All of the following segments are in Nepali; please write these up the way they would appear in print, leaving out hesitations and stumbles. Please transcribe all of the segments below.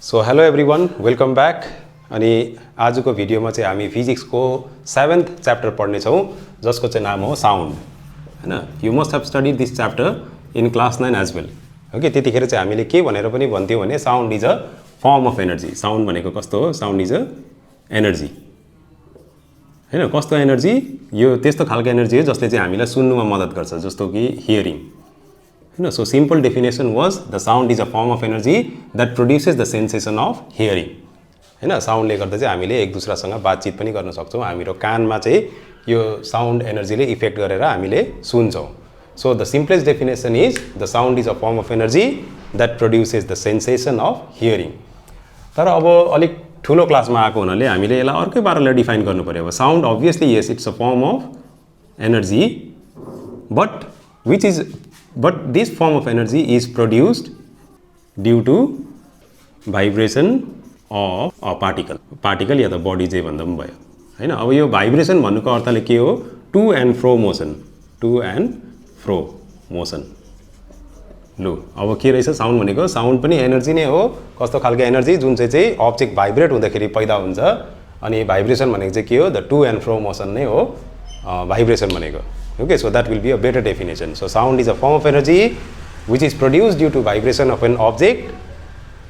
So hello everyone, welcome back. अनि आजको भिडियोमा चाहिँ हामी फिजिक्सको 7th च्याप्टर पढ्ने छौं जसको चाहिँ नाम हो साउन्ड हैन. You must have studied this chapter in class 9 as well. Okay, त्यतिखेर चाहिँ हामीले के भनेर पनि भन्थ्यौ भने sound is a form of energy. Sound भनेको कस्तो हो? Sound is a energy. हैन, कस्तो एनर्जी? यो त्यस्तो खालको एनर्जी हो जसले चाहिँ हामीलाई सुन्नुमा मद्दत गर्छ, जस्तो कि hearing. So simple definition was the sound is a form of energy that produces the sensation of hearing. हैन, साउन्डले गर्दा चाहिँ हामीले एक दुसरासँग बातचित पनि गर्न सक्छौं. हाम्रो कानमा चाहिँ यो साउन्ड एनर्जीले इफेक्ट गरेर हामीले सुन्छौं. So the simplest definition is the sound is a form of energy that produces the sensation of hearing. तर अब अलिक ठुलो क्लासमा आएको हुनाले हामीले यसलाई अर्कै पाराले डिफाइन गर्नु पर्यो. अब sound obviously yes, it's a form of energy, but this form of energy is produced due to vibration of a particle या त बडी जे भन्दा पनि भयो हैन. अब यो भाइब्रेसन भन्नुको अर्थले के हो? To and fro motion. लु, अब के रहेछ साउन्ड भनेको? साउन्ड पनि एनर्जी नै हो. कस्तो खालको एनर्जी? जुन चाहिँ अब्जेक्ट भाइब्रेट हुँदाखेरि पैदा हुन्छ. अनि भाइब्रेसन भनेको चाहिँ के हो? The to and fro motion नै हो भाइब्रेसन भनेको. Okay, so that will be a better definition. So sound is a form of energy which is produced due to vibration of an object.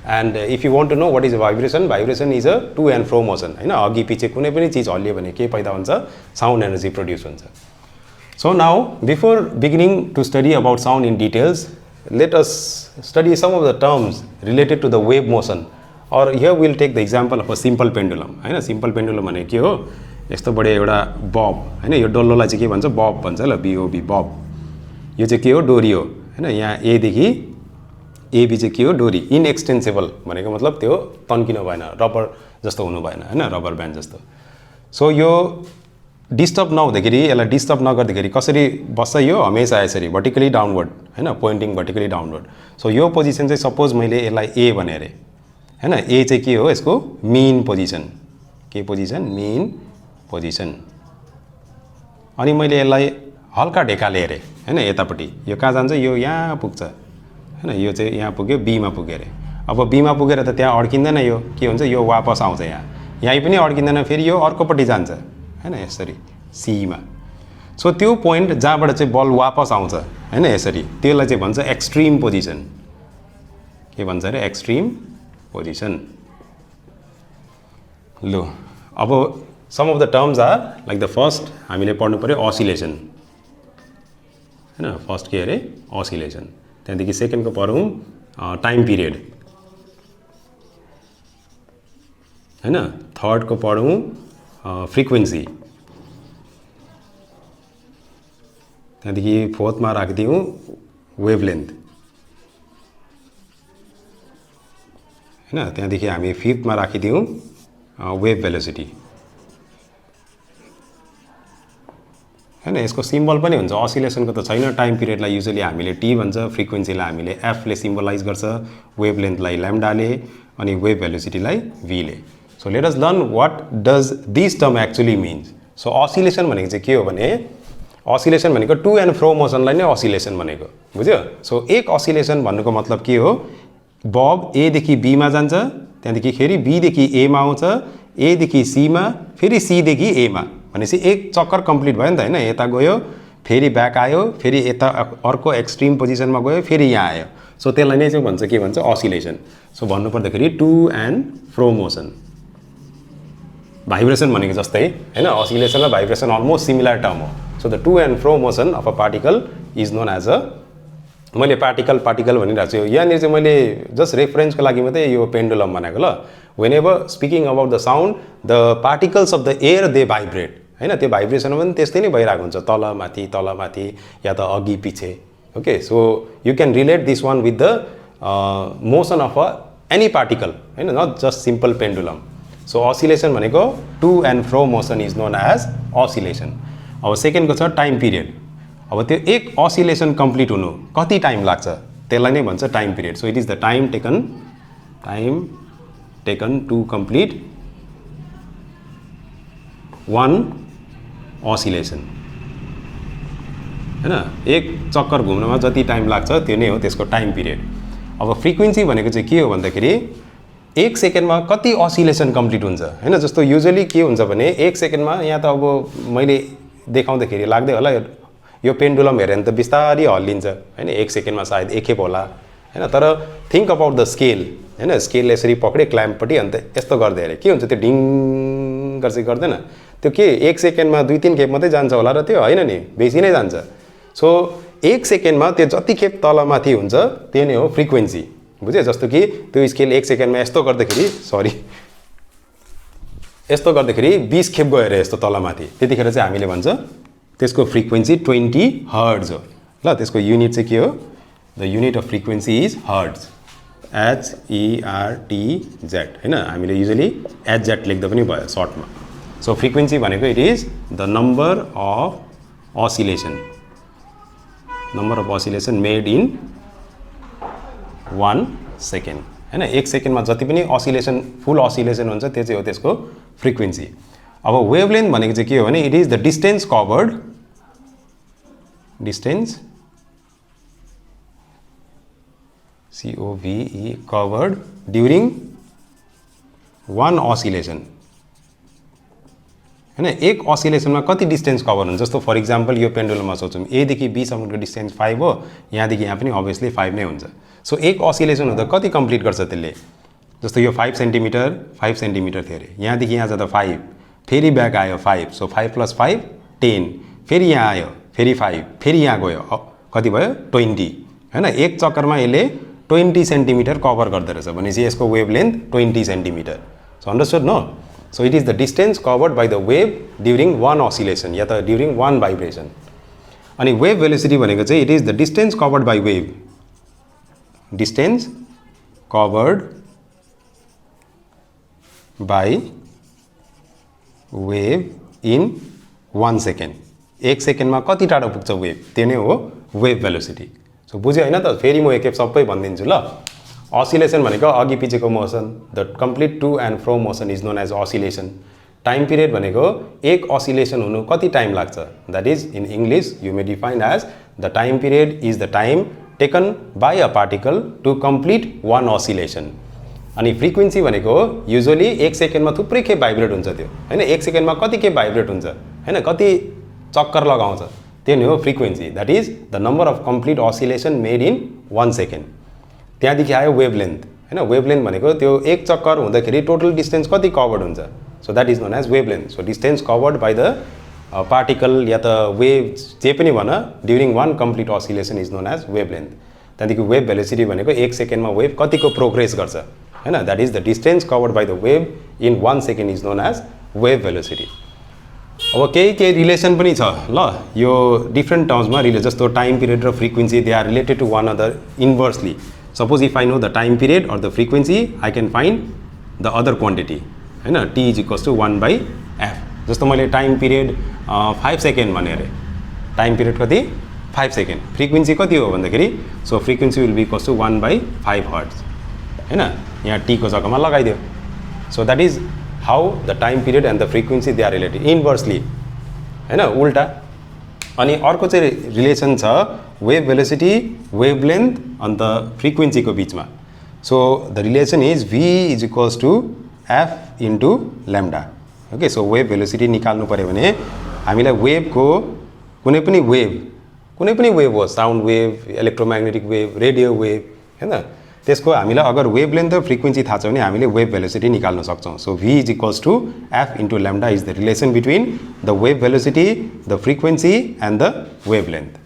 And if you want to know what is a vibration is a to and fro motion. हैन, अघि पछि कुनै पनि चीज हल्लियो भने के पैदा हुन्छ? साउन्ड एनर्जी प्रोड्युस हुन्छ. So now, before beginning to study about sound in details, let us study some of the terms related to the wave motion. Or here we will take the example of a simple pendulum. हैन, simple pendulum भने के हो? यस्तो बडे एउटा बब हैन, यो डल्लोलाई चाहिँ के भन्छ? बब भन्छ ल, बीओबी बब. यो चाहिँ के हो? डोरी हो हैन. यहाँ ए देखि एबी चाहिँ के हो? डोरी. इनएक्सटेन्सिबल भनेको मतलब त्यो तन्किनु भएन, रबर जस्तो हुनु भएन हैन, रबर ब्यान्ड जस्तो. सो यो डिस्टर्ब नहुँदाखेरि, यसलाई डिस्टर्ब नगर्दाखेरि कसरी बस्छ? यो हमेशा यसरी भर्टिकली डाउनवर्ड हैन, पोइन्टिङ भर्टिकली डाउनवर्ड. सो यो पोजिसन चाहिँ सपोज मैले यसलाई ए भने अरे हैन. ए चाहिँ के हो? यसको मीन पोजिसन. के पोजिसन? मीन पोजिसन. अनि मैले यसलाई हल्का ढेकाले हेरेँ हैन, यतापट्टि यो कहाँ जान्छ? यो यहाँ पुग्छ हैन. यो चाहिँ यहाँ पुग्यो, बीमा पुग्यो अरे. अब बीमा पुगेर त त्यहाँ अड्किँदैन, यो के हुन्छ? यो वापस आउँछ यहाँ. यहीँ पनि अड्किँदैन, फेरि यो अर्कोपट्टि जान्छ हैन, यसरी सीमा. सो त्यो पोइन्ट जहाँबाट चाहिँ बल वापस आउँछ हैन, यसरी, त्यसलाई चाहिँ भन्छ एक्सट्रिम पोजिसन. के भन्छ अरे? Extreme position. लु, अब some of the terms are like the first हामीले पढ्नु पर्यो oscillation हैन. फर्स्ट के अरे? oscillation. त्यहाँदेखि सेकेन्ड को पढौँ टाइम पिरियड हैन. थर्ड को पढौँ फ्रिक्वेन्सी. त्यहाँदेखि फोर्थमा राखिदिउँ वेभलेन्थ हैन. त्यहाँदेखि हामी फिफ्थमा राखिदिउँ वेभ भेलोसिटी हैन. यसको सिम्बल पनि हुन्छ. असिलेसनको त छैन. टाइम पिरियडलाई युजुअली हामीले टी भन्छ, फ्रिक्वेन्सीलाई हामीले एफले सिम्बलाइज गर्छ, वेभलेन्थलाई ल्याम्डाले, अनि वेभ भेलोसिटीलाई भीले. So let us learn what does this term actually means. So oscillation भनेको चाहिँ के हो भने, असिलेसन भनेको टु एन्ड फ्रो मोसनलाई नै असिलेसन भनेको, बुझ्यो? सो एक असिलेसन भन्नुको मतलब के हो? बब ए देखि बीमा जान्छ, त्यहाँदेखि फेरि बी देखि एमा आउँछ, ए देखि सीमा, फेरि सी देखि एमा, भनेपछि एक चक्कर कम्प्लिट भयो नि त हैन. यता गयो, फेरि ब्याक आयो, फेरि यता अर्को एक्सट्रिम पोजिसनमा गयो, फेरि यहाँ आयो. सो त्यसलाई नै चाहिँ भन्छ के भन्छ? असिलेसन. सो भन्नुपर्दाखेरि to and fro motion. Vibration भनेको जस्तै हैन, असिलेसन र भाइब्रेसन अलमोस्ट सिमिलर टर्म हो. So the to and fro motion of a particle is known as a, मैले पार्टिकल भनिरहेको छु. यहाँनिर चाहिँ मैले जस्ट रेफरेन्सको लागि मात्रै यो पेन्डुलम बनाएको ल. whenever speaking about the sound, the particles of the air they vibrate हैन. त्यो भाइब्रेसन पनि त्यस्तै नै भइरहेको हुन्छ, तल माथि या त अघि पछि. Okay, so you can relate this one with the motion of any particle हैन, not just simple pendulum. So oscillation भनेको to and fro motion is known as oscillation. अब सेकेन्डको छ टाइम पिरियड. अब त्यो एक असिलेसन कम्प्लिट हुनु कति टाइम लाग्छ? त्यसलाई नै भन्छ time period. So it is the time taken to complete one oscillation हैन. एक चक्कर घुम्नमा जति टाइम लाग्छ त्यो नै हो त्यसको टाइम पिरियड. अब फ्रिक्वेन्सी भनेको चाहिँ के हो भन्दाखेरि 1 सेकेन्डमा कति असिलेसन कम्प्लिट हुन्छ हैन जस्तो युजुअली के हुन्छ भने 1 सेकेन्डमा यहाँ त अब मैले देखाउँदाखेरि लाग्दै होला यो पेन्डुलम हेरे भने त बिस्तारै हल्लिन्छ हैन 1 सेकेन्डमा सायद एकखेप होला हैन तर थिंक अबाउट द स्केल हैन स्केल यसरी पक्रे क्ल्याम्पपट्टि अन्त यस्तो गर्दै अरे के हुन्छ त्यो ढिङ गर्दै गर्दैन त्यो के 1 सेकेन्डमा 2-3 खेप मात्रै जान्छ होला र त्यो हैन नि बेसी नै जान्छ सो 1 सेकेन्डमा त्यो जति खेप तलमाथि हुन्छ त्यो नै हो फ्रिक्वेन्सी बुझ्यो जस्तो कि त्यो स्केल 1 सेकेन्डमा यस्तो गर्दाखेरि सरी यस्तो गर्दाखेरि 20 खेप गयो रे यस्तो तलमाथि त्यतिखेर चाहिँ हामीले भन्छ त्यसको फ्रिक्वेन्सी 20 हर्ट्ज हो ल त्यसको युनिट चाहिँ के हो the unit of frequency is hertz HERTZ हैन हामीले युजुअली HZ लेख्दा पनि भयो सर्टमा सो फ्रिक्वेन्सी भनेको it is the number of oscillation made in 1 second हैन 1 सेकेन्डमा जति पनि असिलेसन फुल असिलेसन हुन्छ त्यो चाहिँ हो त्यसको फ्रिक्वेन्सी अब वेभलेन्थ भनेको चाहिँ के हो भने it is the distance covered COVE covered during one oscillation हैन एक असिलेसनमा कति डिस्टेन्स कभर हुन्छ जस्तो फर इक्जाम्पल यो पेन्डुलममा सोचौँ A देखि B सम्मको डिस्टेन्स 5 हो यहाँदेखि यहाँ पनि अभियसली 5 नै हुन्छ सो एक असिलेसन हुँदा कति कम्प्लिट गर्छ त्यसले जस्तो यो 5 सेन्टिमिटर थियो अरे यहाँदेखि यहाँ जाँदा 5 फेरि ब्याक आयो 5 सो 5 + 5 10 फेरि यहाँ आयो फेरि 5 फेरि यहाँ गयो कति भयो 20 हैन एक चक्करमा यसले 20 सेन्टिमिटर कभर गर्दै रहेछ भनेपछि यसको wavelength 20 centimetre so understood no so it is the distance covered by the wave during one oscillation या त ड्युरिङ वान भाइब्रेसन अनि वेभ भेलोसिटी भनेको चाहिँ it is the distance covered by wave distance covered by wave in 1 second 1 सेकेन्डमा कति टाढो पुग्छ वेभ त्यो नै हो वेभ भेलोसिटी सो बुझ्यो हैन त फेरि म एकखेप सबै भनिदिन्छु ल असिलेसन भनेको अघि पछिको motion the complete to and fro motion is known as oscillation time period भनेको एक असिलेसन हुनु कति टाइम लाग्छ that is in English you may define as the time period is the time taken by a particle to complete one oscillation अनि फ्रिक्वेन्सी भनेको युजुअली 1 सेकेन्डमा थुप्रै खेप भाइब्रेट हुन्छ त्यो हैन 1 सेकेन्डमा कति खेप भाइब्रेट हुन्छ हैन कति चक्कर लगाउँछ त्यो नै हो frequency that is the number of complete oscillation made in 1 second त्यहाँदेखि आयो वेभलेन्थ हैन वेभलेन्थ भनेको त्यो एक चक्कर हुँदाखेरि टोटल डिस्टेन्स कति कभर्ड हुन्छ so that is known as wavelength so distance covered by the particle या त वेभ जे पनि भन during one complete oscillation is known as wavelength त्यहाँदेखि वेभ भेलोसिटी भनेको 1 सेकेन्डमा वेभ कतिको प्रोग्रेस गर्छ हैन that is the distance covered by the wave in 1 second is known as wave velocity अब केही रिलेसन पनि छ ल यो डिफ्रेन्ट टर्म्समा रिलेट जस्तो टाइम पिरियड र frequency they are related to one other inversely suppose if I know the time period or the frequency I can find the other quantity हैन T = 1/f जस्तो मैले टाइम पिरियड 5 सेकेन्ड भने अरे टाइम पिरियड कति 5 सेकेन्ड फ्रिक्वेन्सी कति हो भन्दाखेरि so frequency will be equals to 1/5 hertz हैन यहाँ T को जग्गामा लगाइदियो so that is how the time period and the frequency they are related inversely हैन उल्टा अनि अर्को चाहिँ रिलेसन छ वेभ भेलोसिटी वेभलेन्थ अन्त फ्रिक्वेन्सीको बिचमा so the relation is V = F * lambda okay so wave velocity निकाल्नु पर्यो भने हामीलाई वेभको कुनै पनि वेभ हो sound wave electromagnetic wave radio wave हैन त्यसको हामीलाई अगर वेभलेन्थ र फ्रिक्वेन्सी थाहा छ भने हामीले वेभ भेलोसिटी निकाल्न सक्छौँ so V = F * lambda is the relation between the wave velocity the frequency and the wavelength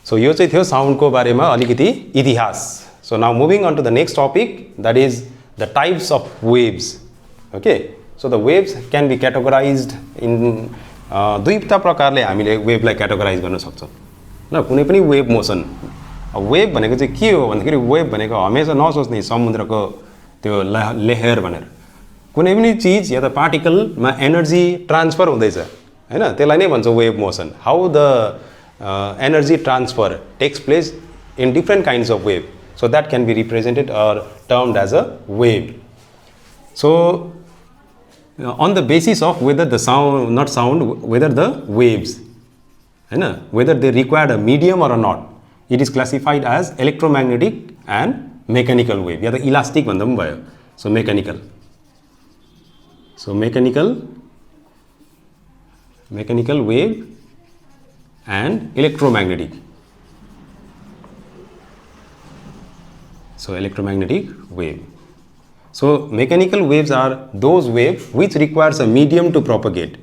so यो चाहिँ थियो साउन्डको बारेमा अलिकति इतिहास so now moving on to the next topic that is the types of waves okay so the waves can be categorised in दुईवटा प्रकारले हामीले वेभलाई क्याटेगोराइज गर्न सक्छौँ ल कुनै पनि वेभ मोसन वेभ भनेको चाहिँ के हो भन्दाखेरि वेभ भनेको हमेसा नसोच्ने समुद्रको त्यो लेहर भनेर कुनै पनि चिज या त पार्टिकलमा एनर्जी ट्रान्सफर हुँदैछ हैन त्यसलाई नै भन्छ wave motion how the energy transfer takes place in different kinds of wave so that can be represented or termed as a wave so on the basis of whether the sound whether the waves हैन whether they require a medium or not it is classified as electromagnetic and mechanical wave या त इलास्टिक भन्दा पनि भयो So mechanical. So mechanical wave and electromagnetic. So electromagnetic wave. So mechanical waves are those waves which requires a medium to propagate.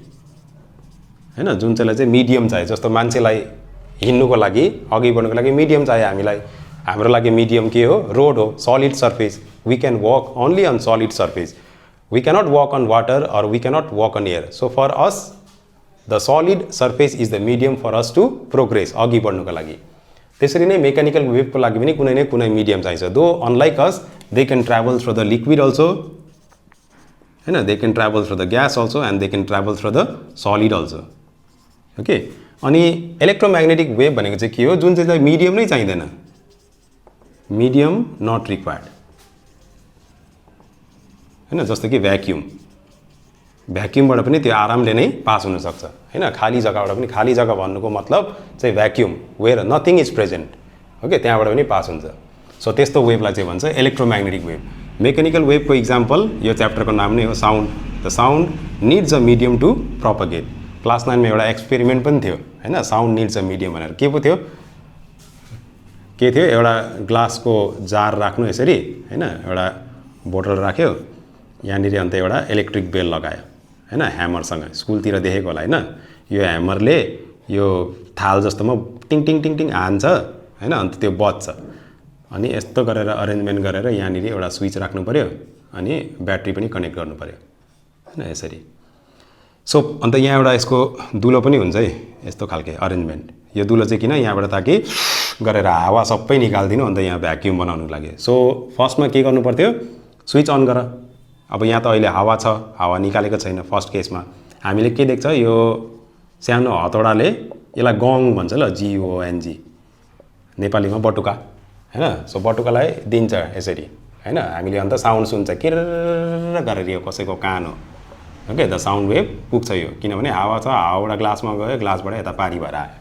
हैन जुन चाहिँलाई चाहिँ मिडियम चाहियो जस्तो मान्छेलाई हिँड्नुको लागि अघि बढ्नुको लागि मिडियम चाहियो हामीलाई हाम्रो लागि मिडियम के हो रोड हो solid surface we can walk only on solid surface we cannot walk on water or we cannot walk on air so for us the solid surface is the medium for us to progress अघि बढ्नुको लागि त्यसरी नै मेकानिकल वेभको लागि पनि कुनै न कुनै मिडियम चाहिन्छ though unlike us they can travel through the liquid also हैन they can travel through the gas also and they can travel through the solid also okay अनि इलेक्ट्रोम्याग्नेटिक वेभ भनेको चाहिँ के हो जुन चाहिँ मिडियम नै चाहिँदैन मिडियम नट रिक्वायर्ड हैन जस्तो कि भ्याक्युमबाट पनि त्यो आरामले नै पास हुन सक्छ हैन खाली जग्गाबाट पनि खाली जग्गा भन्नुको मतलब चाहिँ vacuum where nothing is present okay त्यहाँबाट पनि पास हुन्छ सो त्यस्तो वेभलाई चाहिँ भन्छ इलेक्ट्रोम्याग्नेटिक वेभ मेकानिकल वेभको इक्जाम्पल यो च्याप्टरको नाम नै हो sound the sound needs a medium to propagate class 9 मा एउटा एक्सपेरिमेन्ट पनि थियो हैन साउन्ड निड्स अ मिडियम भनेर के पो थियो एउटा ग्लासको जार राख्नु यसरी हैन एउटा बोतल राख्यो यहाँनिर अन्त एउटा इलेक्ट्रिक बेल लगायो हैन ह्यामरसँग स्कुलतिर देखेको होला हैन यो ह्यामरले यो थाल जस्तोमा टिङ टिङ टिङ टिङ हान्छ हैन अन्त त्यो बज्छ अनि यस्तो गरेर अरेन्जमेन्ट गरेर यहाँनिर एउटा स्विच राख्नु पर्यो अनि ब्याट्री पनि कनेक्ट गर्नु पर्यो हैन यसरी सो अन्त यहाँ एउटा यसको दुलो पनि हुन्छ है यस्तो खालके अरेन्जमेन्ट यो दुलो चाहिँ किन यहाँबाट ताकि गरेर हावा सबै निकाल्दिनु अन्त यहाँ भ्याक्युम बनाउनुको लागि सो फर्स्टमा के गर्नु पर्थ्यो स्विच अन गर अब यहाँ त अहिले हावा छ हावा निकालेको छैन फर्स्ट केसमा हामीले के देख्छ यो सानो हतौडाले यसलाई गङ भन्छ ल GONG नेपालीमा बटुका हैन सो बटुकालाई दिन्छ यसरी हैन हामीले अन्त साउन्ड सुन्छ किर गरेर यो कसैको कान हो ओके द साउन्ड वेभ पुग्छ यो किनभने हावा छ हावाबाट ग्लासमा गयो ग्लासबाट यता पारी भएर आयो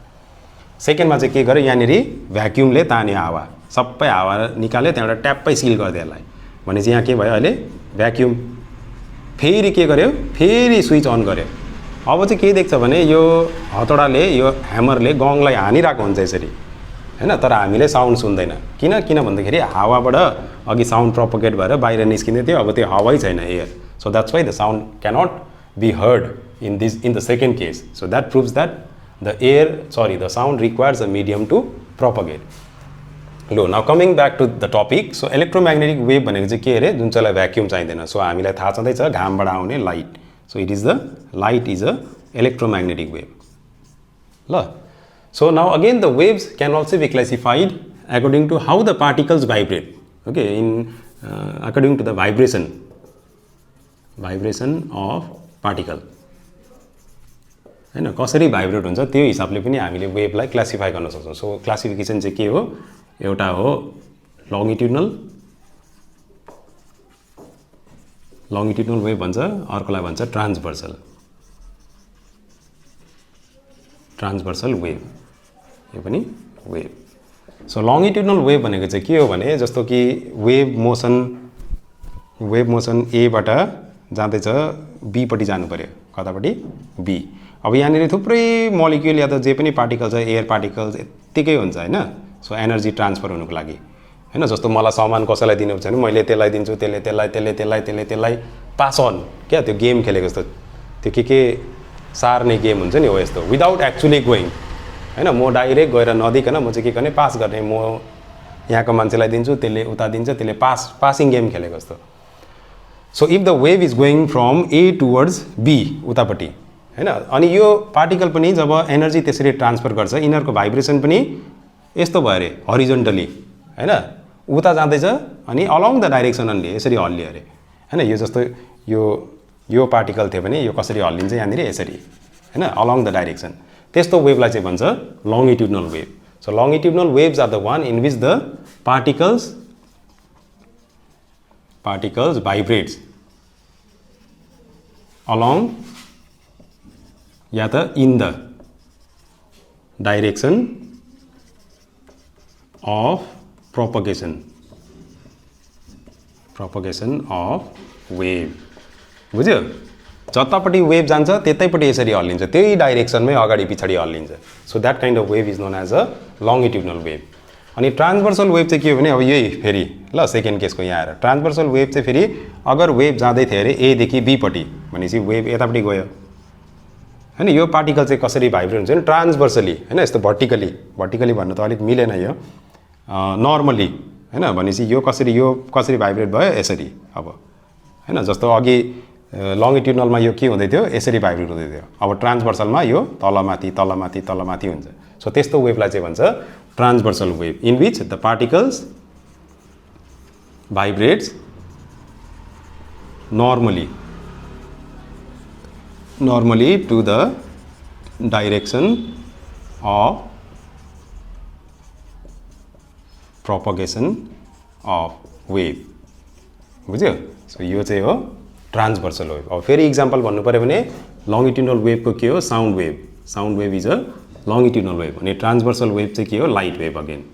सेकेन्डमा चाहिँ के गर्यो यहाँनिर भ्याक्युमले तान्यो हावा सबै हावा निकाल्यो त्यहाँबाट ट्याप्पै सिल गरिदियो यसलाई भनेपछि यहाँ के भयो अहिले भ्याक्युम फेरि के गर्यो फेरि स्विच अन गर्यो अब चाहिँ के देख्छ भने यो हतौडाले यो ह्यामरले गङलाई हानिरहेको हुन्छ यसरी हैन तर हामीले साउन्ड सुन्दैन किन भन्दाखेरि हावाबाट अघि साउन्ड प्रोपगेट भएर बाहिर निस्किँदै थियो अब त्यो हावै छैन air so that's why the sound cannot be heard in the second case so that proves that the sound requires a medium to propagate लो now coming back to the topic so electromagnetic wave भनेको चाहिँ के अरे जुन चाहिँलाई भ्याक्युम चाहिँदैन सो हामीलाई थाहा छँदैछ घामबाट आउने light so it is the light is a electromagnetic wave ल so now again the waves can also be classified according to how the particles vibrate okay in according to the vibration of particle हैन कसरी भाइब्रेट हुन्छ त्यो हिसाबले पनि हामीले वेभलाई क्लासिफाई गर्न सक्छौं सो क्लासिफिकेसन चाहिँ के हो एउटा हो लॉन्गिट्युडनल वेभ भन्छ अर्कोलाई भन्छ ट्रान्सभर्सल वेभ यो पनि वेभ सो लॉन्गिट्युडनल वेभ भनेको चाहिँ के हो भने जस्तो कि वेभ मोसन ए बाट जाँदैछ बी पट्टि जानु पर्यो कतापट्टि बी अब यहाँनिर थुप्रै मोलिक्युल या त जे पनि पार्टिकल छ एयर पार्टिकल्स यतिकै हुन्छ हैन सो एनर्जी ट्रान्सफर हुनुको लागि हैन जस्तो मलाई सामान कसैलाई दिनु छ भने मैले त्यसलाई दिन्छु त्यसलाई पास अन क्या त्यो गेम खेलेको जस्तो त्यो के सार्ने गेम हुन्छ नि हो यस्तो विदाउट एक्चुअली गोइङ हैन म डाइरेक्ट गएर नदिकन म चाहिँ के गर्ने पास गर्ने म यहाँको मान्छेलाई दिन्छु त्यसले उता दिन्छ त्यसले पासिङ गेम खेलेको जस्तो so if the wave is going from A towards B उतापट्टि हैन अनि यो पार्टिकल पनि जब एनर्जी त्यसरी ट्रान्सफर गर्छ यिनीहरूको भाइब्रेसन पनि यस्तो भयो अरे हरिजोन्टली हैन उता जाँदैछ अनि अलङ द डाइरेक्सन अन्ली यसरी हल्लियो अरे हैन यो जस्तो यो पार्टिकल थियो भने यो कसरी हल्लिन्छ यहाँनिर यसरी हैन अलङ द डाइरेक्सन त्यस्तो वेभलाई चाहिँ भन्छ longitudinal wave so longitudinal waves are the one in which the particles vibrates along या त in the direction of propagation propagation of wave. बुझ्यो? जतापट्टि वेभ जान्छ त्यतैपट्टि यसरी हल्लिन्छ, त्यही डाइरेक्सनमै अगाडि पछाडि हल्लिन्छ. So that kind of wave is known as a longitudinal wave. अनि ट्रान्सभर्सल वेभ चाहिँ के हो भने अब यही फेरि ल सेकेन्ड केसको यहाँ आएर ट्रान्सभर्सल वेभ चाहिँ फेरि अगर वेभ जाँदै थियो अरे एदेखि बीपट्टि भनेपछि वेभ यतापट्टि गयो हैन. यो पार्टिकल चाहिँ कसरी भाइब्रेट हुन्छ भने ट्रान्सभर्सली हैन, यस्तो भर्टिकली भन्नु त अलिक मिलेन यो, नर्मली हैन. भनेपछि यो कसरी भाइब्रेट भयो यसरी. अब हैन जस्तो अघि लङ्गिट्युडनलमा यो के हुँदै थियो यसरी भाइब्रेट हुँदै थियो. अब ट्रान्सभर्सलमा यो तलमाथि हुन्छ. सो त्यस्तो वेभलाई चाहिँ भन्छ transversal wave, in which the particles vibrates normally to the direction of propagation of wave. बुझ्यो? सो यो चाहिँ हो ट्रान्सभर्सल वेभ. अब फेरि इक्जाम्पल भन्नु पऱ्यो भने लङ्गिट्युडनल वेभको के हो sound wave is a longitudinal wave. अनि ट्रान्सभर्सल वेभ चाहिँ के हो light wave again.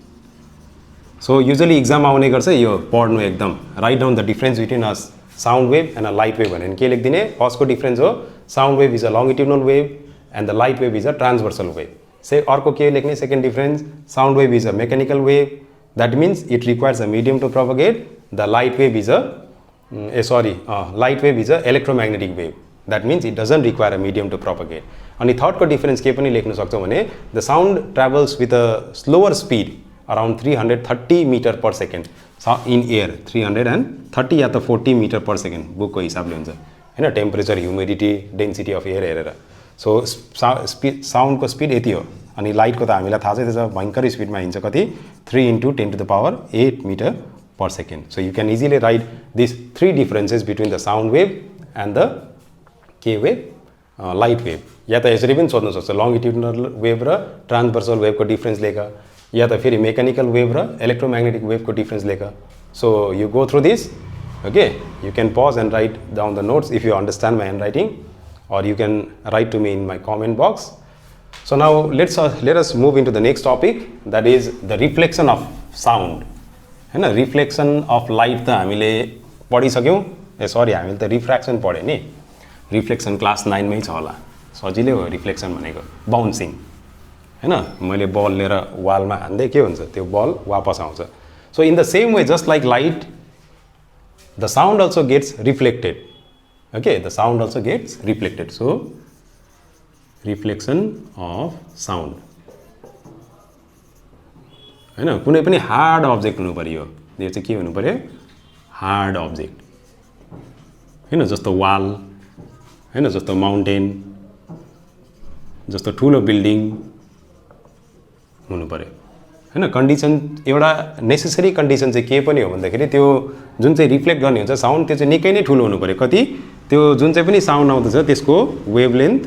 So usually exam आउने गर्छ यो पढ्नु एकदम, write down the difference between a sound wave and a light wave भनेर के लेखिदिने. फर्स्टको डिफरेन्स हो sound wave is a longitudinal wave and the light wave is a transversal wave. अर्को के लेख्ने second difference, sound wave is a mechanical wave, that means it requires a medium to propagate. The light wave is a electromagnetic wave, that means it doesn't require a medium to propagate. अनि थर्डको डिफरेन्स के पनि लेख्न सक्छौँ भने the sound travels with a slower speed around 330 metre per second in air. 330 या त 40 मीटर पर सेकेन्ड बुकको हिसाबले हुन्छ हैन, temperature, humidity, density of air हेरेर. सो साउन्डको स्पिड यति हो. अनि लाइटको त हामीलाई थाहा छ त्यसो भयङ्कर स्पिडमा हिँड्छ, कति 3 × 10⁸ metre per second. So you can easily write this 3 differences between the sound wave and the के वेभ लाइट वेभ. या त यसरी पनि सोध्न सक्छ लङ्गिट्युडनल वेभ र ट्रान्सभर्सल वेभको डिफरेन्स लेख, या त फेरि मेकानिकल वेभ र इलेक्ट्रोम्याग्नेटिक वेभको डिफरेन्स लेख. So you go through this. Okay, you can pause and write down the notes if you understand my handwriting, or you can write to me in my comment box. So now let us move into the next topic, that is the reflection of sound. हैन, reflection of light त हामीले पढिसक्यौँ. हामीले त रिफ्र्याक्सन पढ्यो नि. रिफ्लेक्सन क्लास 9 मै छ होला. सजिलै हो रिफ्लेक्सन भनेको. बाउन्सिङ हैन, मैले बल लिएर वालमा हान्दै के हुन्छ त्यो बल वापस आउँछ. So in the same way just like light, the sound also gets reflected. Okay, the sound also gets reflected. So reflection of sound हैन, कुनै पनि हार्ड अब्जेक्ट हुनु पर्यो. यो चाहिँ के हुनु पर्यो, हार्ड अब्जेक्ट हैन, जस्तो वाल हैन, जस्तो माउन्टेन, जस्तो ठुलो बिल्डिङ हुनु पर्यो हैन. कन्डिसन एउटा नेसेसरी कन्डिसन चाहिँ के पनि हो भन्दाखेरि त्यो जुन चाहिँ रिफ्लेक्ट गर्ने हुन्छ साउन्ड त्यो चाहिँ निकै नै ठुलो हुनु पर्यो. कति, त्यो जुन चाहिँ पनि साउन्ड आउँदछ त्यसको वेभलेन्थ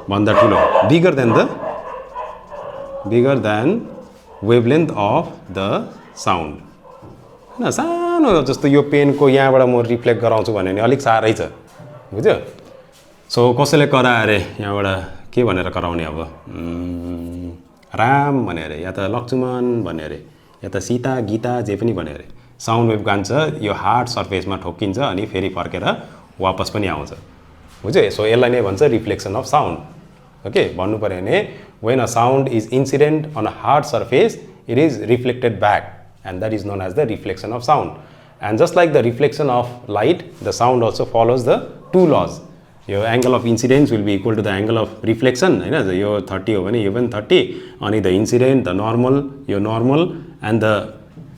भन्दा ठुलो, bigger than wavelength of the sound हैन. सानो जस्तो यो पेनको यहाँबाट म रिफ्लेक्ट गराउँछु भने नि अलिक साह्रै छ, बुझ्यो. सो कसैले करायो अरे यहाँबाट के भनेर कराउने, अब राम भने अरे, या त लक्ष्मण भने अरे, या त सीता गीता जे पनि भने अरे. साउन्ड वेभ जान्छ, यो हार्ड सर्फेसमा ठोक्किन्छ अनि फेरि फर्केर वापस पनि आउँछ, बुझ्यो. सो यसलाई नै भन्छ रिफ्लेक्सन अफ साउन्ड. ओके, भन्नु पऱ्यो भने when a sound is incident on a hard surface, it is reflected back, and that is known as the reflection of sound. And just like the reflection of light, the sound also follows the two laws. Your angle of incidence will be equal to the angle of reflection. Your 30 हो भने यो पनि 30, अनि the incident, the normal, your normal, and the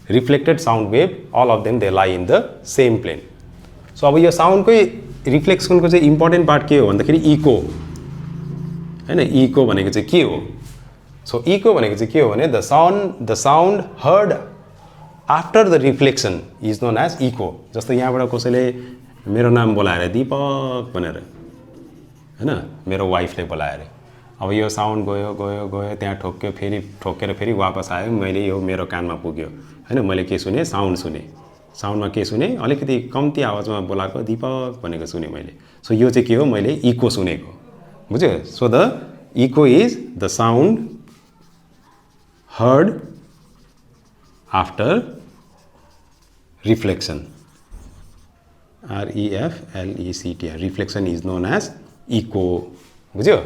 reflected sound wave, all of them they lie in the same plane. So अब यो साउन्ड को रिफ्लेक्सन को चाहिँ इम्पोर्टेन्ट पार्ट के हो भन्दाखेरि इको हैन. इको भनेको चाहिँ के हो? सो इको भनेको चाहिँ के हो भने the sound heard after the reflection is known as echo. जस्तो यहाँबाट कसैले मेरो नाम बोलाएर दीपक भनेर हैन, मेरो वाइफले बोलायो अरे. अब यो साउन्ड गयो गयो गयो त्यहाँ ठोक्यो, फेरि ठोकेर फेरि वापस आयो, मैले यो मेरो कानमा पुग्यो हैन. मैले के सुने? साउन्ड सुने. साउन्डमा के सुने? अलिकति कम्ती आवाजमा बोलाएको दीपक भनेको सुने मैले. सो यो चाहिँ के हो? मैले इको सुनेको, बुझ्यो. So the echo is the sound heard after reflection. REFLECT. Reflection is known as echo. बुझ्यो?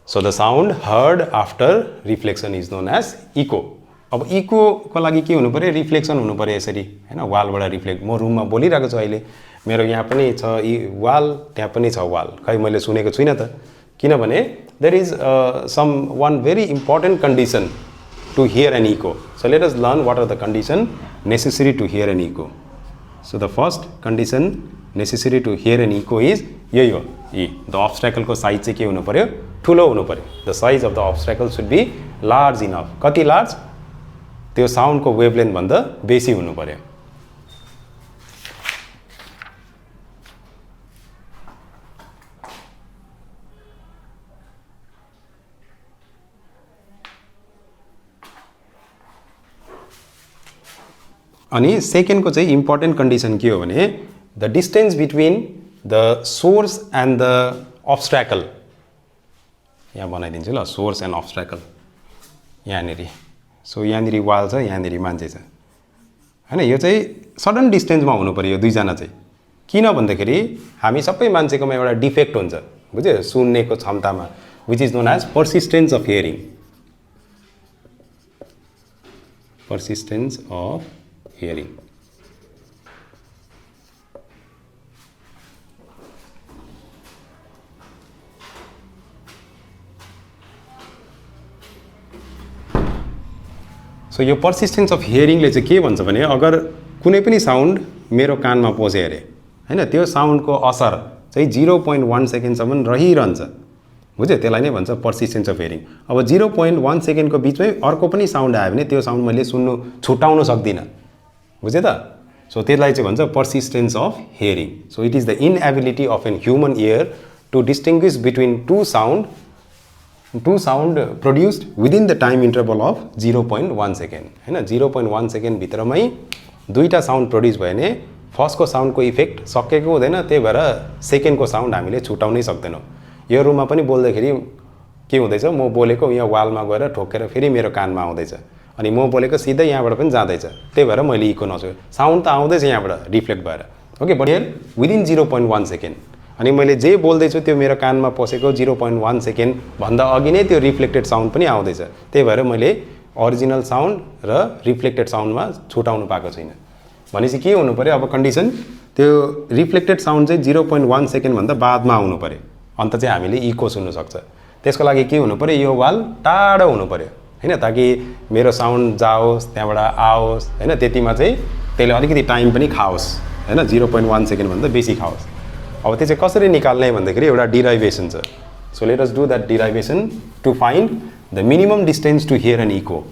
So the sound heard after reflection is known as echo. अब इको को लागि के हुनु पर्यो? रिफ्लेक्सन हुनु पर्यो यसरी हैन, वालबाट रिफ्लेक्ट। म रुममा बोलिरहेको छु अहिले, मेरो यहाँ पनि छ वाल, त्यहाँ पनि छ वाल, खै मैले सुनेको छुइनँ त। किनभने there is some one very important condition to hear an echo. So let us learn what are the condition necessary to hear an echo. So the first condition necessary to hear an echo is यही हो, द अब्स्ट्याकल को साइज चाहिँ के हुनु पर्यो? ठुलो हुनु पर्यो। The size of the obstacle should be large enough. कति लार्ज? त्यो साउन्ड को वेभलेन्थ भन्दा बेसी हुनु पर्यो। अनि सेकेन्ड को चाहिँ इम्पोर्टेन्ट कन्डिसन के हो भने the distance between the source and the obstacle. यहाँ बनाइदिन्छु ल, सोर्स एन्ड अब्स्ट्याकल यहाँनिर। सो यहाँनिर वाल छ, यहाँनिर मान्छे छ हैन। यो चाहिँ सडन डिस्टेन्समा हुनु पर्यो यो दुईजना चाहिँ। किन भन्दाखेरि हामी सबै मान्छेकोमा एउटा डिफेक्ट हुन्छ, बुझ्यो, सुन्नेको क्षमतामा, which is known as persistence of hearing. Persistence of hearing. So यो पर्सिस्टेन्स अफ हियरिङले चाहिँ के भन्छ भने अगर कुनै पनि साउन्ड मेरो कानमा पस्यो अरे हैन, त्यो साउन्डको असर चाहिँ 0.1 सेकेन्डसम्म रहिरहन्छ, बुझ्यो, त्यसलाई नै भन्छ पर्सिस्टेन्स अफ हियरिङ। अब 0.1 सेकेन्डको बिचमै अर्को पनि साउन्ड आयो भने त्यो साउन्ड मैले सुन्नु छुटाउन सक्दिनँ, बुझ्यो त। सो त्यसलाई चाहिँ भन्छ persistence of hearing. So it is the inability of an human ear to distinguish between two sound produced within the time interval of 0.1 second हैन। 0.1 सेकेन्ड भित्रमै दुईटा साउन्ड प्रोड्युस भयो भने फर्स्टको साउन्डको इफेक्ट सकेको हुँदैन, त्यही भएर सेकेन्डको साउन्ड हामीले छुटाउनै सक्दैनौँ। यो रुममा पनि बोल्दाखेरि के हुँदैछ, म बोलेको यहाँ वालमा गएर ठोकेर फेरि मेरो कानमा आउँदैछ, अनि म बोलेको सिधै यहाँबाट पनि जाँदैछ, त्यही भएर मैले इको नसुने। साउन्ड त आउँदैछ यहाँबाट रिफ्लेक्ट भएर, okay, but here within 0.1 second. अनि मैले जे बोल्दैछु त्यो मेरो कानमा पसेको 0.1 सेकेन्ड भन्दा अघि नै त्यो रिफ्लेक्टेड साउन्ड पनि आउँदैछ, त्यही भएर मैले ओरिजिनल साउन्ड र रिफ्लेक्टेड साउन्डमा छुटाउनु पाएको छैन। भनेपछि के हुनु पर्यो अब कन्डिसन? त्यो रिफ्लेक्टेड साउन्ड चाहिँ 0.1 सेकेन्ड भन्दा बादमा आउनु पर्यो, अन्त चाहिँ हामीले इको सुन्नु सक्छ। त्यसको लागि के हुनु पर्यो? यो वाल टाढो हुनु पर्यो हैन, ताकि मेरो साउन्ड जाओस् त्यहाँबाट आओस् हैन, त्यतिमा चाहिँ त्यसले अलिकति टाइम पनि खाओस् हैन, 0.1 सेकेन्ड भन्दा बेसी खाओस्। अब त्यो चाहिँ कसरी निकाल्ने भन्दाखेरि एउटा डिराइभेसन छ। So let us do that derivation to find the minimum distance to hear an echo.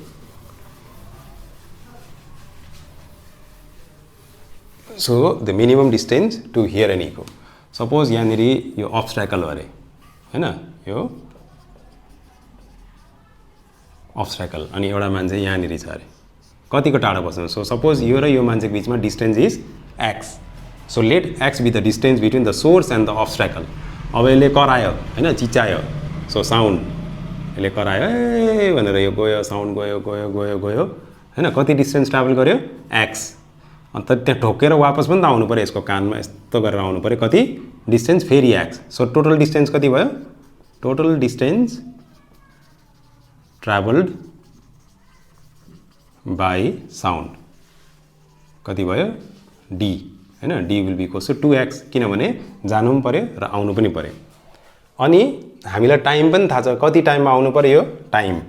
So the minimum distance to hear an echo, suppose यहाँनिर यो अब्स्ट्याकल हो अरे हैन, यो अब्स्ट्याकल, अनि एउटा मान्छे यहाँनिर छ अरे, कतिको टाढो बस्नु? सो सपोज यो र यो मान्छेको बिचमा distance is x. So let x be the distance between the source and the obstacle. अब यसले करायो हैन, चिचायो, सो साउन्ड यसले करायो ए भनेर यो गयो, साउन्ड गयो गयो गयो गयो हैन, कति डिस्टेन्स ट्राभल गर्यो? एक्स। अन्त त्यहाँ ठोकेर वापस पनि त आउनु पर्यो, यसको कानमा यस्तो गरेर आउनु पर्यो, कति डिस्टेन्स? फेरि एक्स। सो टोटल डिस्टेन्स कति भयो? Total distance travelled by sound कति भयो? डी हैन, D will be equals to 2x, किनभने जानु पनि पर्यो र आउनु पनि पर्यो। अनि हामीलाई टाइम पनि थाहा छ, कति टाइममा आउनु पर्यो? यो टाइम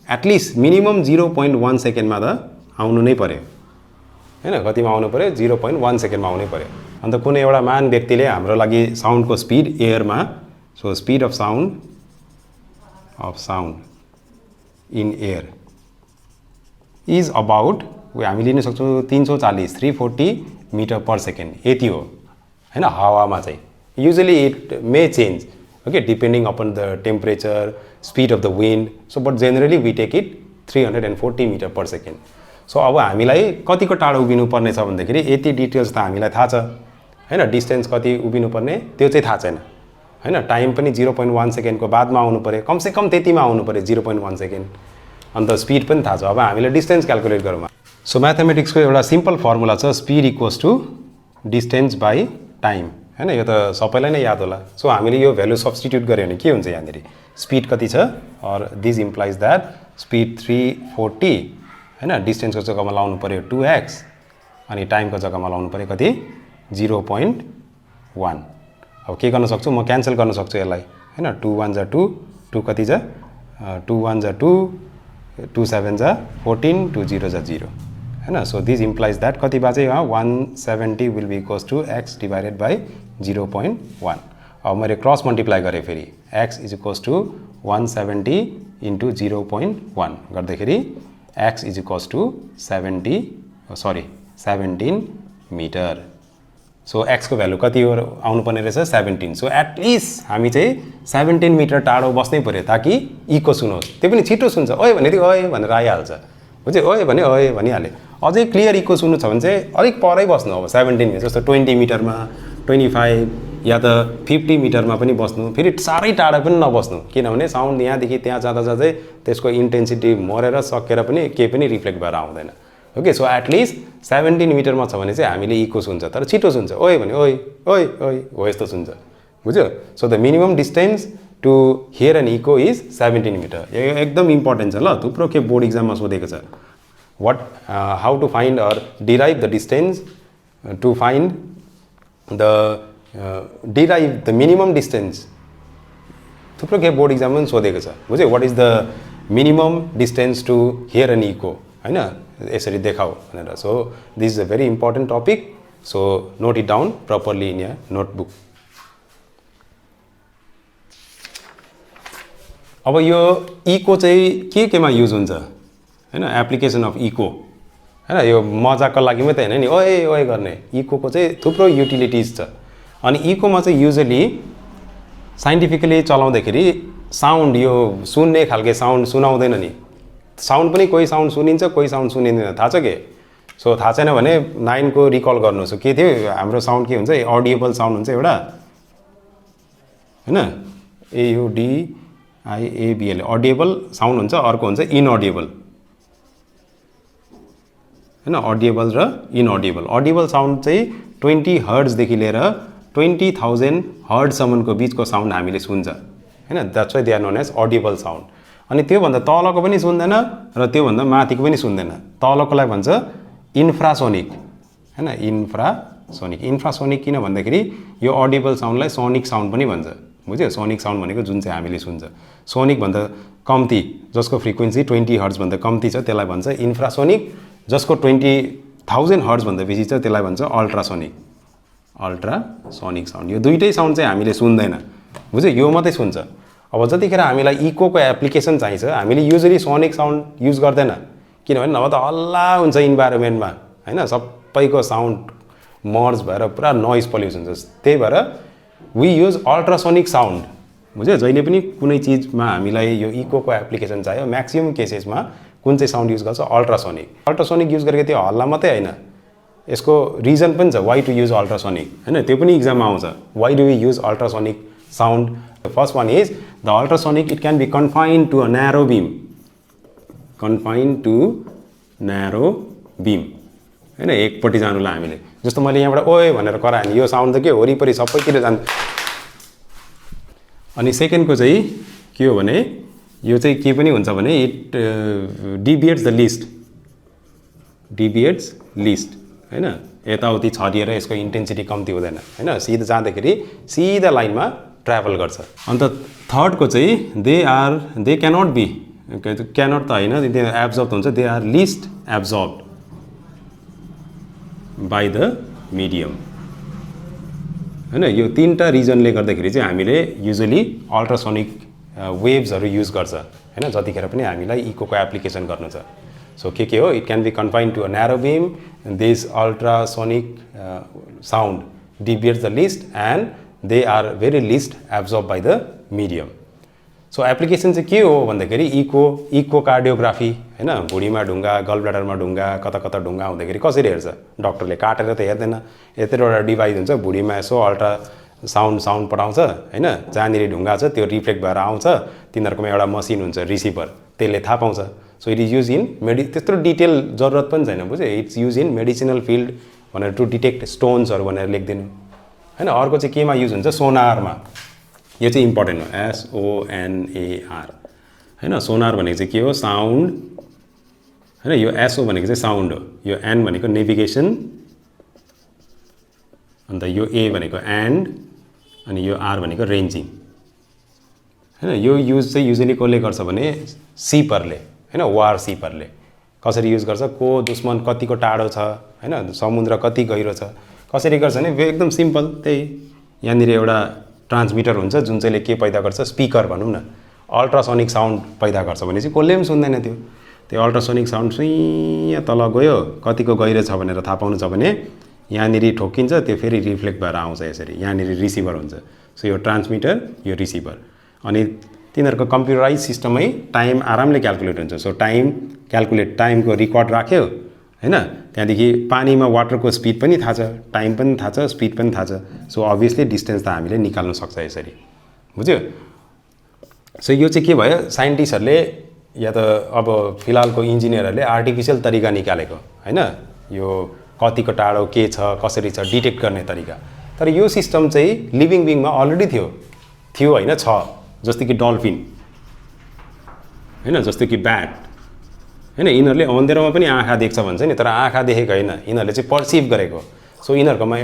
एटलिस्ट मिनिमम 0.1 सेकेन्डमा त आउनु नै पर्यो हैन। कतिमा आउनु पर्यो? 0.1 सेकेन्डमा आउनै पर्यो। अन्त कुनै एउटा महान व्यक्तिले हाम्रो लागि साउन्डको स्पिड एयरमा, so speed of sound in air is about, हामी लिन सक्छौँ 340 मिटर पर सेकेन्ड, यति हो हैन। हावामा चाहिँ usually it may change, okay, depending upon the temperature, speed of the wind, so but generally we take it 340 metre per second. So अब हामीलाई कतिको टाढो उभिनु पर्ने छ भन्दाखेरि यति डिटेल्स त हामीलाई थाहा छ हैन, डिस्टेन्स कति उभिनु पर्ने त्यो चाहिँ थाहा छैन हैन। टाइम पनि 0.1 सेकेन्डको बादमा आउनु पर्यो, कमसे कम त्यतिमा आउनु पर्यो 0.1 सेकेन्ड। अन्त स्पिड पनि थाहा छ। अब हामीले डिस्टेन्स क्याल्कुलेट गरौँ। सो म्याथमेटिक्सको एउटा सिम्पल फर्मुला छ speed equals to distance by time हैन यो त सबैलाई नै याद होला सो हामीले यो भ्यालु सब्स्टिट्युट गर्यो भने के हुन्छ यहाँनिर स्पिड कति छ or this implies that speed 340 हैन डिस्टेन्सको जग्गामा लाउनु पर्यो 2x अनि टाइमको जग्गामा लाउनु पर्यो कति 0.1 अब के गर्न सक्छु म क्यान्सल गर्न सक्छु यसलाई हैन 2 1 जा 2 2 कति जा 2 1 जा 2 2 7 जा 14 2 0 जा 0 हैन सो दिस इम्प्लाइज दैट कति बाजे 170 will be equals to x divided by 0.1 अब मैले क्रस मल्टिप्लाई गरेँ फेरि x is equals to 170 into 0.1 गर्दाखेरि x is equals to 17 metre so x को भ्यालु कति हो आउनुपर्ने रहेछ 17 सो एटलिस्ट हामी चाहिँ 17 मिटर टाढो बस्नै पर्यो ताकि इको सुनोस् त्यो पनि छिटो सुन्छ ओए भने ओए भनेर आइहाल्छ बुझ्यो ओए भने ओए भनिहाल्यो अझै क्लियर इको सुन्नु छ भने चाहिँ अलिक परै बस्नु अब 17 मिटर जस्तो 20 मिटरमा 25 या त 50 मिटरमा पनि बस्नु फेरि साह्रै टाढा पनि नबस्नु किनभने साउन्ड यहाँदेखि त्यहाँ जाँदा जाँदै त्यसको इन्टेन्सिटी मरेर सकेर पनि केही पनि रिफ्लेक्ट भएर आउँदैन ओके सो एटलिस्ट 17 मिटरमा छ भने चाहिँ हामीले इको सुन्छ तर छिटो सुन्छ ओए भने ओए ओए ओए हो यस्तो सुन्छ बुझ्यो so the minimum distance to hear an echo is 17 metre यो एकदम इम्पोर्टेन्ट छ ल थुप्रो के बोर्ड इक्जाममा सोधेको छ what how to find or derive the distance to find the derive the minimum distance थुप्रो के बोर्ड इक्जाममा पनि सोधेको छ बुझ्यो what is the minimum distance to hear an echo हैन यसरी देखाऊ भनेर so this is a very important topic so note it down properly in your notebook अब यो इको चाहिँ केमा युज हुन्छ हैन एप्लिकेसन अफ इको हैन यो मजाको लागि मात्रै हैन नि ओए ओए गर्ने इकोको चाहिँ थुप्रो युटिलिटिज छ अनि इकोमा चाहिँ युजुअली साइन्टिफिकली चलाउँदाखेरि साउन्ड यो सुन्ने खालके साउन्ड सुनाउँदैन नि साउन्ड पनि कोही साउन्ड सुनिन्छ कोही साउन्ड सुनिँदैन थाहा छ के सो थाहा छैन भने 9 को रिकल गर्नुहोस् के थियो हाम्रो साउन्ड के हुन्छ अडिएबल साउन्ड हुन्छ एउटा हैन AUDIABL अडिएबल साउन्ड हुन्छ अर्को हुन्छ इनअडिएबल हैन अडिएबल र इनअडिएबल अडिएबल साउन्ड चाहिँ 20 हर्ट्जदेखि लिएर 20,000 हर्ट्जसम्मको बिचको साउन्ड हामीले सुन्छ हैन that's why they are known as audible sound अनि त्योभन्दा तलको पनि सुन्दैन र त्योभन्दा माथिको पनि सुन्दैन तलकोलाई भन्छ इन्फ्रासोनिक हैन इन्फ्रासोनिक किन भन्दाखेरि यो अडिएबल साउन्डलाई सोनिक साउन्ड पनि भन्छ बुझ्यो सोनिक साउन्ड भनेको जुन चाहिँ हामीले सुन्छ सोनिक भन्दा कम्ती जसको फ्रिक्वेन्सी 20 हर्ट्ज भन्दा कम्ती छ त्यसलाई भन्छ इन्फ्रासोनिक जसको 20,000 हर्ट्ज भन्दा बेसी छ त्यसलाई भन्छ अल्ट्रासोनिक साउन्ड यो दुईटै साउन्ड चाहिँ हामीले सुन्दैन बुझ्यो यो मात्रै सुन्छ अब जतिखेर हामीलाई इकोको एप्लिकेसन चाहिन्छ हामीले युजुअली सोनिक साउन्ड युज गर्दैन किनभने नभए त हल्ला हुन्छ इन्भाइरोमेन्टमा हैन सबैको साउन्ड मर्ज भएर पुरा नोइज पल्युसन हुन्छ त्यही भएर वी युज अल्ट्रासोनिक साउन्ड बुझ्यो जहिले पनि कुनै चिजमा हामीलाई यो इकोको एप्लिकेसन चाहियो म्याक्सिमम केसेसमा कुन चाहिँ साउन्ड युज गर्छ अल्ट्रासोनिक युज गरेको त्यो हल्ला मात्रै हैन यसको रिजन पनि छ वाइ टु युज अल्ट्रासोनिक हैन त्यो पनि इक्जाममा आउँछ why do we use ultrasonic sound the first one is the ultrasonic it can be confined to a narrow beam हैन एकपट्टि जानुलाई हामीले जस्तो मैले यहाँबाट ओए भनेर कराएँ नि यो साउन्ड त के वरिपरि सबैतिर जान्छ अनि सेकेन्डको चाहिँ के हो भने यो चाहिँ के पनि हुन्छ भने इट डिभिएट्स द लिस्ट हैन यताउति छरिएर यसको इन्टेन्सिटी कम्ती हुँदैन हैन सिधा जाँदाखेरि सिधा लाइनमा ट्राभल गर्छ अन्त थर्डको चाहिँ दे क्यानट बी क्यानट त हैन एब्जर्ब हुन्छ they are least absorbed by the medium हैन यो तीनटा रिजनले गर्दाखेरि चाहिँ हामीले युजुअली अल्ट्रासोनिक वेभ्सहरू युज गर्छ हैन जतिखेर पनि हामीलाई इकोको एप्लिकेसन गर्नु छ सो के हो it can be confined to a narrow beam this ultrasonic sound deviates the least and they are very least absorb by the medium so application चाहिँ के हो भन्दाखेरि इको कार्डियोग्राफी हैन भुँडीमा ढुङ्गा गलब्ल्याडरमा ढुङ्गा कता ढुङ्गा हुँदाखेरि कसरी हेर्छ डक्टरले काटेर त हेर्दैन यत्रोवटा डिभाइस हुन्छ भुँडीमा यसो अल्ट्रा साउन्ड पठाउँछ हैन जहाँनिर ढुङ्गा छ त्यो रिफ्लेक्ट भएर आउँछ तिनीहरूकोमा एउटा मसिन हुन्छ रिसिभर त्यसले थाहा पाउँछ so it is use in त्यत्रो डिटेल जरुरत पनि छैन बुझ्यो it's use in medicinal field भनेर टु डिटेक्ट स्टोन्सहरू भनेर लेखिदिनु हैन अर्को चाहिँ केमा युज हुन्छ सोनारमा यो चाहिँ इम्पोर्टेन्ट हो SONAR हैन सोनार भनेको चाहिँ के हो साउन्ड हैन यो SO भनेको चाहिँ साउन्ड हो यो N भनेको नेभिगेसन अन्त यो A भनेको एन्ड अनि यो R भनेको रेन्जिङ हैन यो युज चाहिँ युजुअली कसले गर्छ भने सिपरले हैन वार सिपरले कसरी युज गर्छ को दुश्मन कतिको टाढो छ हैन समुद्र कति गहिरो छ कसरी गर्छ भने एकदम सिम्पल त्यही यहाँनिर एउटा ट्रान्समिटर हुन्छ जुन चाहिँले के पैदा गर्छ स्पिकर भनौँ न अल्ट्रासोनिक साउन्ड पैदा गर्छ भने चाहिँ कसले पनि सुन्दैन त्यो अल्ट्रासोनिक साउन्ड चाहिँ तल गयो कतिको गहिरो छ भनेर थाहा पाउनु छ भने यहाँनिर ठोकिन्छ त्यो फेरि रिफ्लेक्ट भएर आउँछ यसरी यहाँनिर रिसिभर हुन्छ सो यो ट्रान्समिटर यो रिसिभर अनि तिनीहरूको कम्प्युटराइज सिस्टममै टाइम आरामले क्याल्कुलेट हुन्छ सो टाइम क्याल्कुलेट टाइमको रेकर्ड राख्यो हैन त्यहाँदेखि पानीमा वाटरको स्पिड पनि थाहा छ टाइम पनि थाहा छ स्पिड पनि थाहा छ सो अभियसली डिस्टेन्स त हामीले निकाल्न सक्छ यसरी बुझ्यो सो यो चाहिँ के भयो साइन्टिस्टहरूले या त अब फिलहालको इन्जिनियरहरूले आर्टिफिसियल तरिका निकालेको हैन यो कतिको टाढो के छ कसरी छ डिटेक्ट गर्ने तरिका तर यो सिस्टम चाहिँ लिभिङ बिङमा अलरेडी थियो हैन छ जस्तो कि डल्फिन हैन जस्तो कि ब्याट हैन यिनीहरूले अँधेरोमा पनि आँखा देख्छ भन्छ नि तर आँखा देखेको हैन यिनीहरूले चाहिँ पर्सिभ गरेको सो यिनीहरूकोमा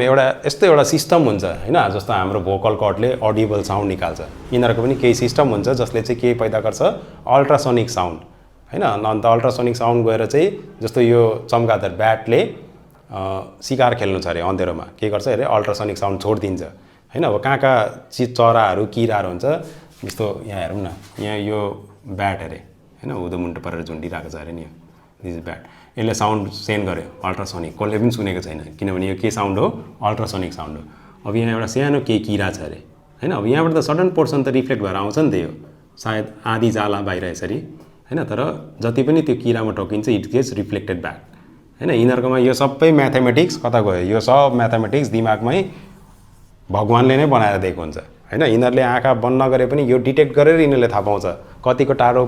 एउटा यस्तो एउटा सिस्टम हुन्छ हैन जस्तो हाम्रो भोकल कर्डले अडिबल साउन्ड निकाल्छ यिनीहरूको पनि केही सिस्टम हुन्छ जसले चाहिँ के पैदा गर्छ अल्ट्रासोनिक साउन्ड हैन अन्त अल्ट्रासोनिक साउन्ड गएर चाहिँ जस्तो यो चम्कादर ब्याटले शिकार खेल्नु छ अरे अँधेरोमा के गर्छ अरे अल्ट्रासोनिक साउन्ड छोडिदिन्छ हैन अब कहाँ चराहरू किराहरू हुन्छ जस्तो यहाँ हेरौँ न यहाँ यो ब्याट अरे हैन उदो मुन्टो परेर झुन्डिरहेको छ अरे नि यो दिस इज ब्याट यसले साउन्ड सेन्ड गर्यो अल्ट्रासोनिक कसले पनि सुनेको छैन किनभने यो के साउन्ड हो अल्ट्रासोनिक साउन्ड हो अब यहाँ एउटा सानो केही किरा छ अरे हैन अब यहाँबाट त सडन पोर्सन त रिफ्लेक्ट भएर आउँछ नि त यो सायद आधी जाला बाहिर यसरी हैन तर जति पनि त्यो किरामा टोकिन्छ इट गेट्स रिफ्लेक्टेड ब्याक हैन यिनीहरूकोमा यो सबै म्याथमेटिक्स कता गयो यो सब म्याथमेटिक्स दिमागमै भगवानले नै बनाएर दिएको हुन्छ हैन यिनीहरूले आँखा बन्द नगरे पनि यो डिटेक्ट गरेर यिनीहरूले थाहा पाउँछ कतिको टाढो